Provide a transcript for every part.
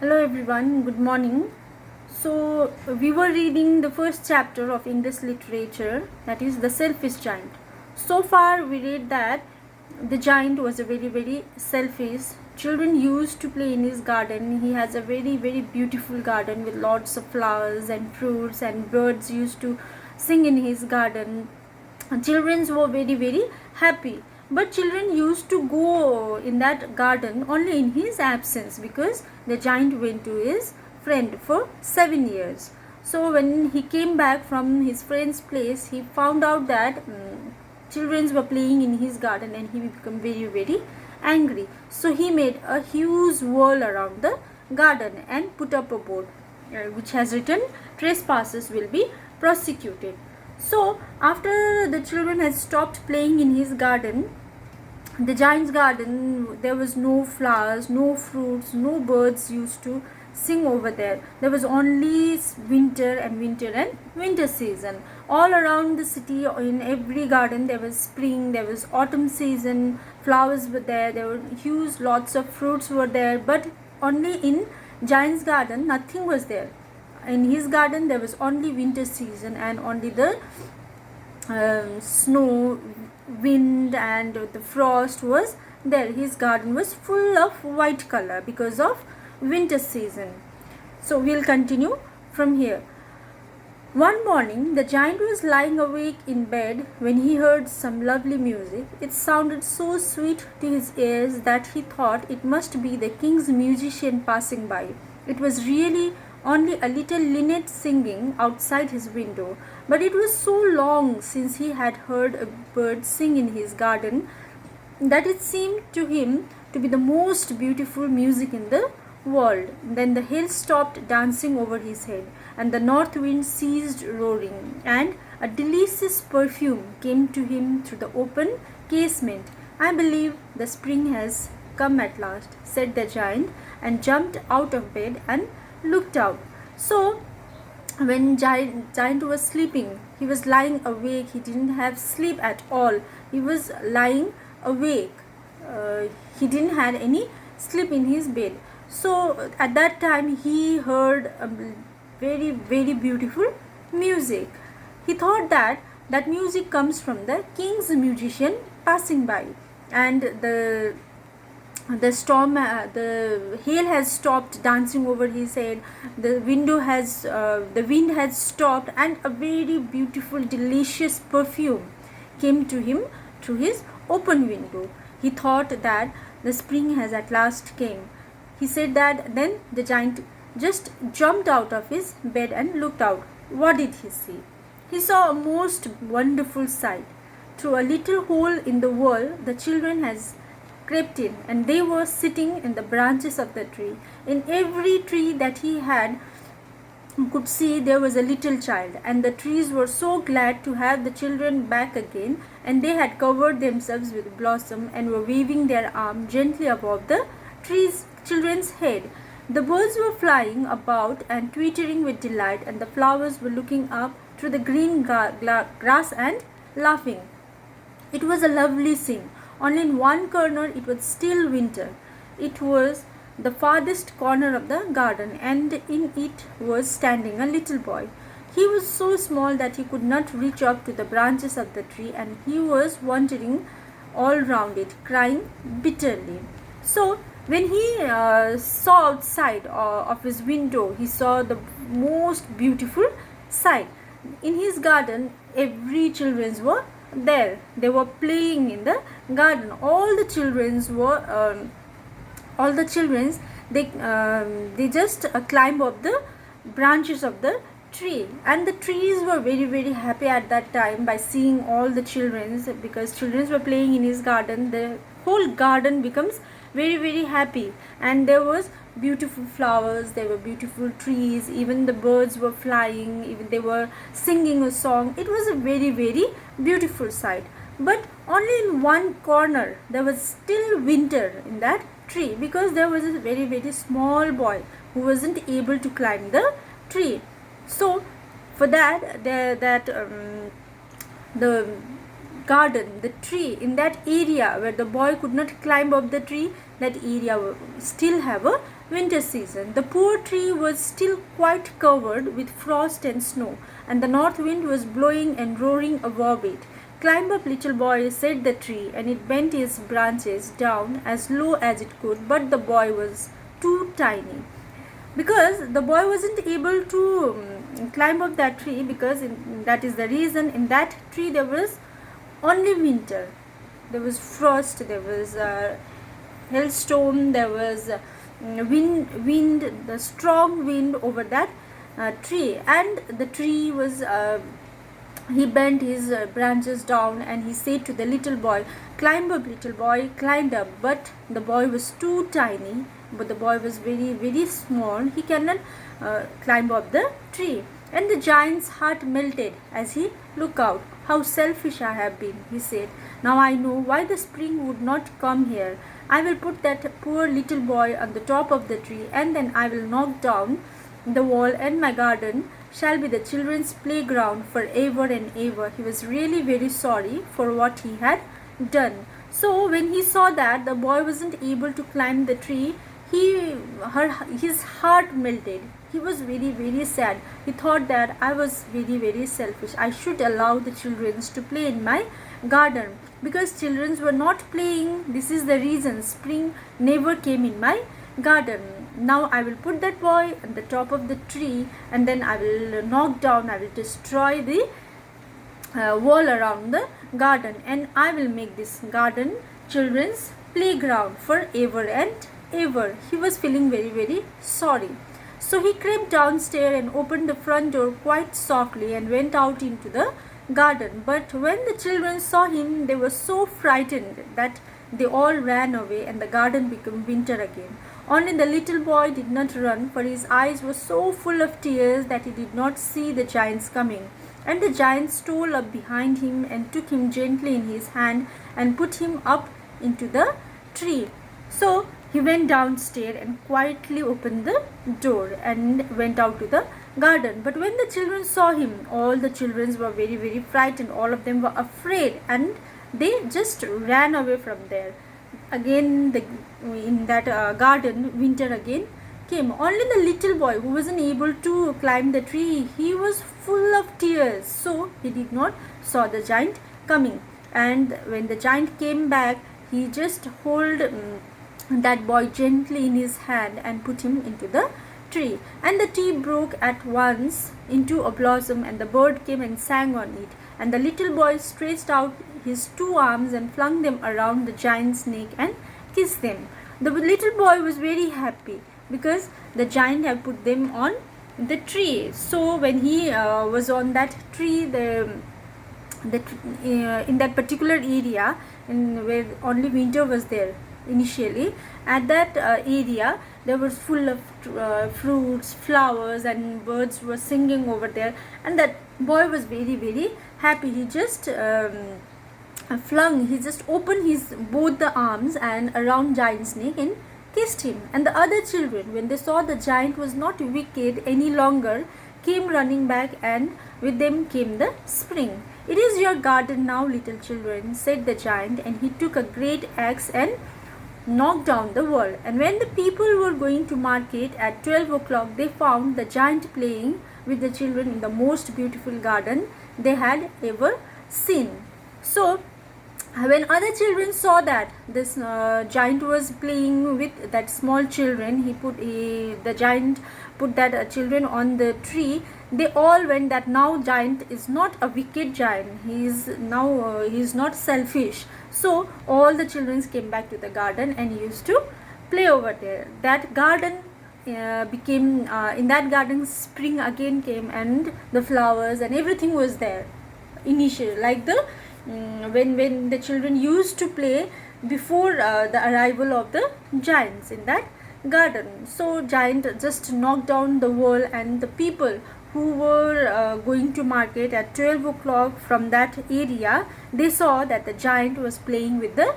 Hello everyone, good morning. We were reading the first chapter of English literature, that is The Selfish Giant. So far we read that the giant was a very selfish. Children used to play in his garden. He has a very beautiful garden with lots of flowers and fruits, and birds used to sing in his garden. Children were very happy, but children used to go in that garden only in his absence, because the giant went to his friend for 7 years. So when he came back from his friend's place, he found out that children were playing in his garden, and he became very angry. So he made a huge wall around the garden and put up a board which has written, "Trespassers will be prosecuted." So after the children had stopped playing in his garden, the giant's garden, there was no flowers, no fruits, no birds used to sing over there. There was only winter season. All around the city, in every garden, there was spring, there was autumn season, flowers were there were huge lots of fruits were there, but only in giant's garden nothing was there. In his garden there was only winter season, and only the snow, wind and the frost was there. His garden was full of white color because of winter season. So we'll continue from here. One morning, the giant was lying awake in bed when he heard some lovely music. It sounded so sweet to his ears that he thought it must be the king's musician passing by. It was really only a little linnet singing outside his window, but it was so long since he had heard a bird sing in his garden that it seemed to him to be the most beautiful music in the world. Then the hail stopped dancing over his head, and the north wind ceased roaring, and a delicious perfume came to him through the open casement. "I believe the spring has come at last," said the giant, and jumped out of bed and looked out. So when giant was sleeping, he was lying awake. He didn't have sleep at all. He was lying awake. He didn't had any sleep in his bed. So at that time he heard a very beautiful music. He thought that music comes from the king's musician passing by, and the storm, the hail has stopped dancing over his head. The wind has stopped, and a very beautiful delicious perfume came to him through his open window. He thought that the spring has at last came. He said that. Then the giant just jumped out of his bed and looked out. What did he see? He saw a most wonderful sight. Through a little hole in the wall, the children has crept in, and they were sitting in the branches of the tree. In every tree that he had could see, there was a little child, and the trees were so glad to have the children back again, and they had covered themselves with blossom and were waving their arm gently above the children's head. The birds were flying about and twittering with delight, and the flowers were looking up through the green grass and laughing. It was a lovely scene. Only in one corner it was still winter. It was the farthest corner of the garden, and in it was standing a little boy. He was so small that he could not reach up to the branches of the tree, and he was wandering all round it, crying bitterly. So when he saw outside of his window, he saw the most beautiful sight. In his garden, every children were there. They were playing in the garden. All the children, they just climb up the branches of the tree, and the trees were very happy at that time by seeing all the children, because children were playing in his garden. The whole garden becomes very happy, and there was beautiful flowers, there were beautiful trees, even the birds were flying, even they were singing a song. It was a very beautiful sight. But only in one corner there was still winter in that tree, because there was a very small boy who wasn't able to climb the tree. So for that, the garden, the tree, in that area where the boy could not climb up the tree, that area still have a winter season. The poor tree was still quite covered with frost and snow, and the north wind was blowing and roaring above it. "Climb up, little boy," said the tree, and it bent its branches down as low as it could, but the boy was too tiny. Because the boy wasn't able to climb up that tree, because that is the reason in that tree there was only winter. There was frost, there was hailstorm, there was wind, the strong wind over that tree, and the tree was he bent his branches down, and he said to the little boy, "Climb up, little boy, climb up." But the boy was too tiny, but the boy was very, very small. He cannot climb up the tree. And the giant's heart melted as he looked out. "How selfish I have been," he said. "Now I know why the spring would not come here. I will put that poor little boy on the top of the tree, and then I will knock down the wall, and my garden shall be the children's playground forever and ever." He was really very sorry for what he had done. So when he saw that the boy wasn't able to climb the tree, his heart melted. He was very, very sad. He thought that I was very, very selfish. I should allow the children to play in my garden, because children were not playing. This is the reason spring never came in my garden. Now I will put that boy on the top of the tree, and then I will knock down, I will destroy the wall around the garden, and I will make this garden children's playground forever and ever. He was feeling very, very sorry. So he crept downstairs and opened the front door quite softly and went out into the garden. But when the children saw him, they were so frightened that they all ran away, and the garden became winter again. Only the little boy did not run, for his eyes were so full of tears that he did not see the giants coming. And the giant stole up behind him and took him gently in his hand and put him up into the tree. So he went downstairs and quietly opened the door and went out to the garden. But when the children saw him, all the children were very, very frightened. All of them were afraid, and they just ran away from there. Again, in that garden, winter again came. Only the little boy, who wasn't able to climb the tree, he was full of tears, so he did not saw the giant coming. And when the giant came back, he just hold that boy gently in his hand and put him into the tree. And the tree broke at once into a blossom, and the bird came and sang on it. And the little boy stretched out his two arms and flung them around the giant's neck and kissed them. The little boy was very happy because the giant had put them on the tree. So when he was on that tree, in that particular area, where only winter was there initially, at that area there was full of fruits, flowers, and birds were singing over there, and that boy was very, very happy. He just he just opened his both the arms and around giant's neck and kissed him. And the other children, when they saw the giant was not wicked any longer, came running back, and with them came the spring. "It is your garden now, little children," said the giant, and he took a great axe and knocked down the wall. And when the people were going to market at 12 o'clock, they found the giant playing with the children in the most beautiful garden they had ever seen. So when other children saw that this giant was playing with that small children, the giant put that children on the tree, they all went that now giant is not a wicked giant, he is not selfish. So all the children came back to the garden and used to play over there. That garden became in that garden spring again came, and the flowers and everything was there initially, like the when the children used to play before the arrival of the giants in that garden. So giant just knocked down the wall, and the people who were going to market at 12 o'clock from that area, they saw that the giant was playing with the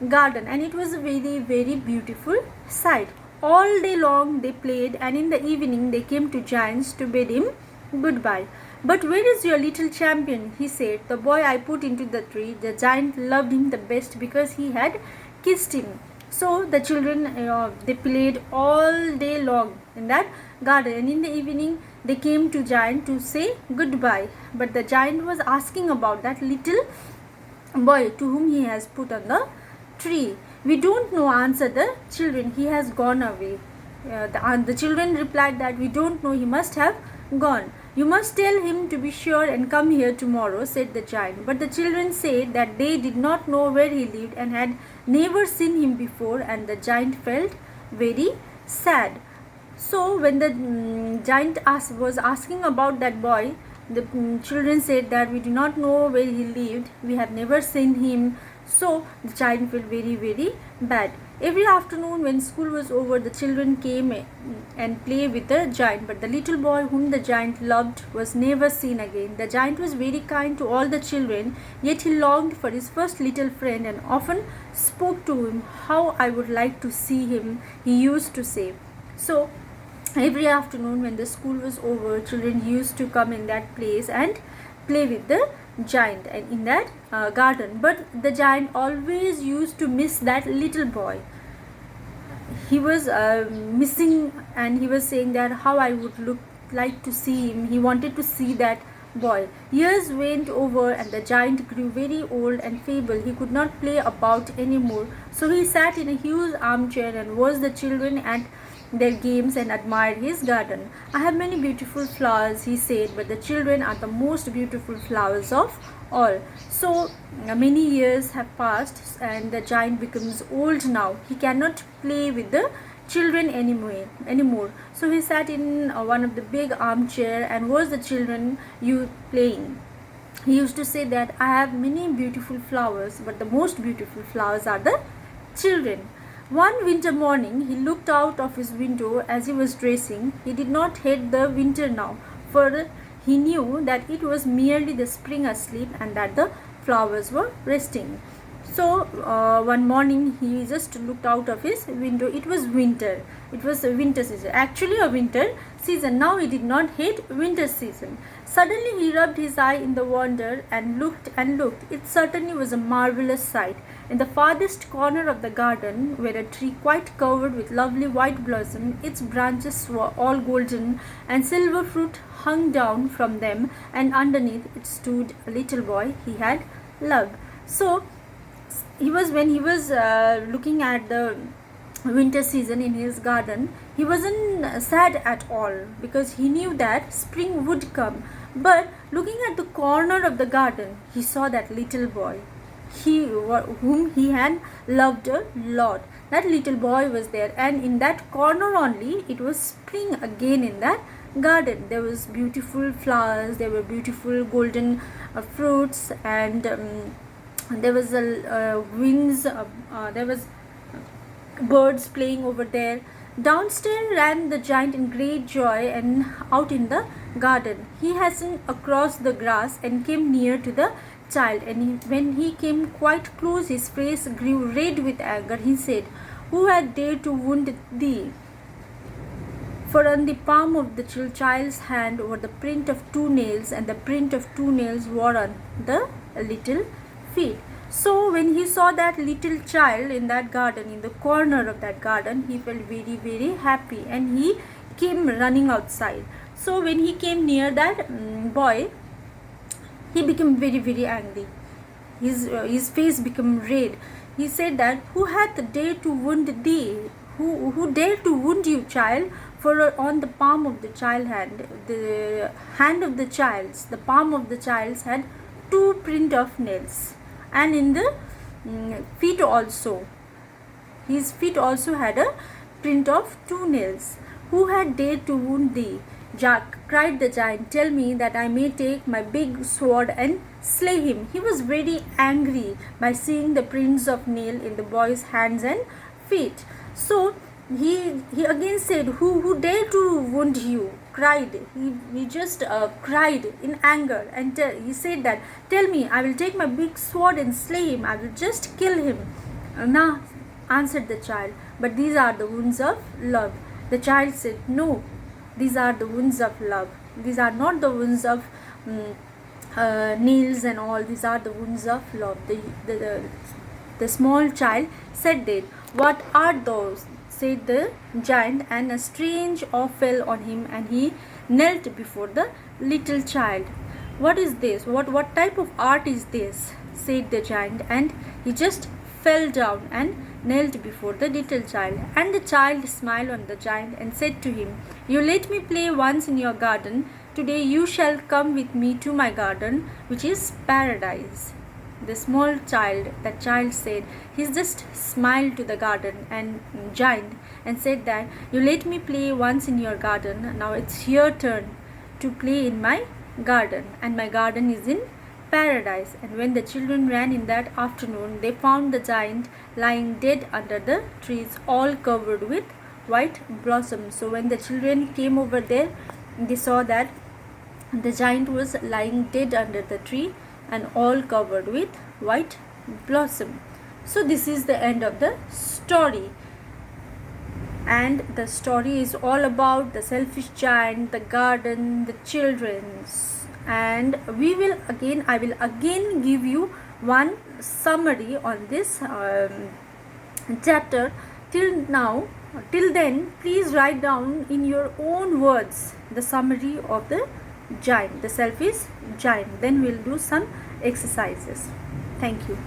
garden, and it was a very, very beautiful sight. All day long they played, and in the evening they came to giants to bid him goodbye. "But where is your little champion?" he said. "The boy I put into the tree." The giant loved him the best because he had kissed him. So the children they played all day long in that garden, and in the evening they came to giant to say goodbye. But the giant was asking about that little boy to whom he has put on the tree. We don't know, answered the children. He has gone away. The children replied that we don't know, he must have gone. You must tell him to be sure and come here tomorrow, said the giant. But the children said that they did not know where he lived and had never seen him before, and the giant felt very sad. So when the giant was asking about that boy, the children said that we do not know where he lived, we have never seen him. So the giant felt very, very bad. Every afternoon when school was over, the children came and played with the giant, but the little boy whom the giant loved was never seen again. The giant was very kind to all the children, yet he longed for his first little friend and often spoke to him. How I would like to see him, he used to say. So every afternoon when the school was over, children used to come in that place and play with the giant and in that garden. But the giant always used to miss that little boy. He was missing, and he was saying that how I would like to see him. He wanted to see that boy. Years went over and the giant grew very old and feeble. He could not play about anymore. So he sat in a huge armchair and watched the children at their games and admired his garden. I have many beautiful flowers, he said, but the children are the most beautiful flowers of all. So many years have passed and the giant becomes old now. He cannot play with the children anymore. So he sat in one of the big armchair and watched the children playing. He used to say that I have many beautiful flowers, but the most beautiful flowers are the children. One winter morning, he looked out of his window as he was dressing. He did not hate the winter now, for he knew that it was merely the spring asleep and that the flowers were resting. So one morning he just looked out of his window. It was winter. It was a winter season. Actually a winter season. Now he did not hate winter season. Suddenly he rubbed his eye in the wonder and looked and looked. It certainly was a marvelous sight. In the farthest corner of the garden were a tree quite covered with lovely white blossom. Its branches were all golden and silver fruit hung down from them, and underneath it stood a little boy he had loved. So when he was looking at the winter season in his garden, he wasn't sad at all because he knew that spring would come. But looking at the corner of the garden, he saw that little boy whom he had loved a lot. That little boy was there, and in that corner only it was spring again in that garden. There was beautiful flowers, there were beautiful golden fruits, and there was wings, there was birds playing over there. Downstairs ran the giant in great joy and out in the garden. He hastened across the grass and came near to the child, and when he came quite close, his face grew red with anger. He said, "Who had dared to wound thee?" For on the palm of the child's hand were the print of 2 nails, and the print of 2 nails were on the little feet. So when he saw that little child in that garden, in the corner of that garden, he felt very, very happy, and he came running outside. So when he came near that boy, he became very, very angry. His face became red. He said that, "Who hath dared to wound thee? Who dared to wound you, child?" For on the palm of the child hand, the hand of the child's, the palm of the child's had 2 print of nails, and in the feet also. His feet also had a print of 2 nails. "Who had dared to wound thee?" cried the giant. "Tell me, that I may take my big sword and slay him." He was very angry by seeing the prints of nail in the boy's hands and feet. So he again said, Who dared to wound you?" Cried. He just cried in anger, and he said that, "Tell me, I will take my big sword and slay him. I will just kill him." "Nah," answered the child, "but these are the wounds of love." The child said, "No, these are the wounds of love. These are not the wounds of nails and all. These are the wounds of love." The small child said that. "What are those?" said the giant, and a strange awe fell on him, and he knelt before the little child. "What is this? What type of art is this?" said the giant, and he just fell down and knelt before the little child. And the child smiled on the giant and said to him, "You let me play once in your garden. Today you shall come with me to my garden, which is paradise." The small child, that child said, he just smiled to the garden and giant and said that, "You let me play once in your garden. Now it's your turn to play in my garden, and my garden is in paradise." And when the children ran in that afternoon, they found the giant lying dead under the trees, all covered with white blossoms. So when the children came over there, they saw that the giant was lying dead under the tree and all covered with white blossom. So this is the end of the story, and the story is all about the selfish giant, the garden, the children's. And I will again give you one summary on this chapter. Till then, please write down in your own words the summary of the giant, the selfish giant. Then we'll do some exercises. Thank you.